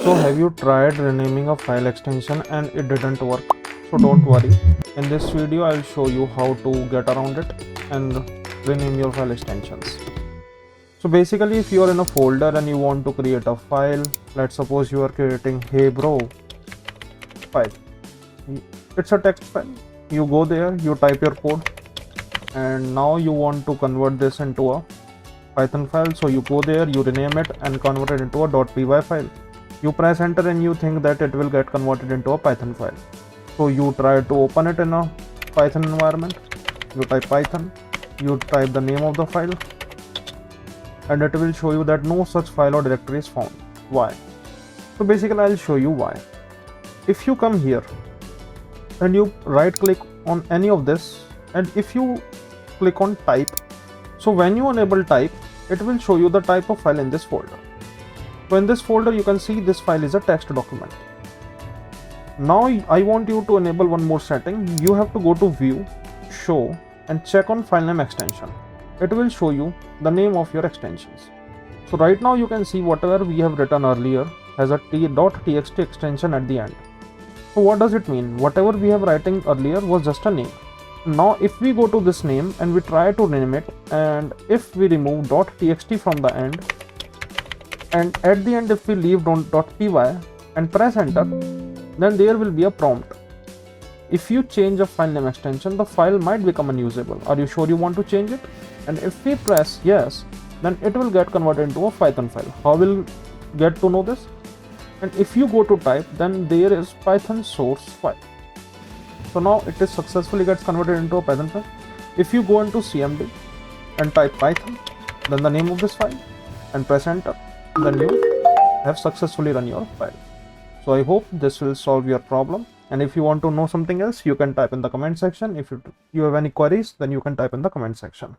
So have you tried renaming a file extension and it didn't work? So don't worry. In this video I'll show you how to get around it and rename your file extensions. So basically, if you are in a folder and you want to create a file, let's suppose you are creating hey bro file. It's a text file. You go there, you type your code, and now you want to convert this into a Python file. So you go there, you rename it and convert it into a .py file. You press enter and you think that it will get converted into a Python file. So you try to open it in a Python environment. You type Python, you type the name of the file, and it will show you that no such file or directory is found. Why? So basically I'll show you why. If you come here and you right click on any of this, and if you click on type, so when you enable type, it will show you the type of file in this folder. So in this folder you can see this file is a text document. Now I want you to enable one more setting. You have to go to view, show, and check on file name extension. It will show you the name of your extensions. So right now you can see whatever we have written earlier has a .txt extension at the end. So what does it mean? Whatever we have writing earlier was just a name. Now if we go to this name and we try to rename it, and if we remove .txt from the end, and at the end if we leave .py and press enter, then there will be a prompt. If you change a file name extension, the file might become unusable. Are you sure you want to change it? And if we press yes, then it will get converted into a Python file. How will get to know this? And if you go to type, then there is Python source file. So now it is successfully gets converted into a Python file. If you go into cmd and type Python, then the name of this file, and press enter, then you have successfully run your file. So I hope this will solve your problem. And if you want to know something else, you can type in the comment section. If you have any queries, then you can type in the comment section.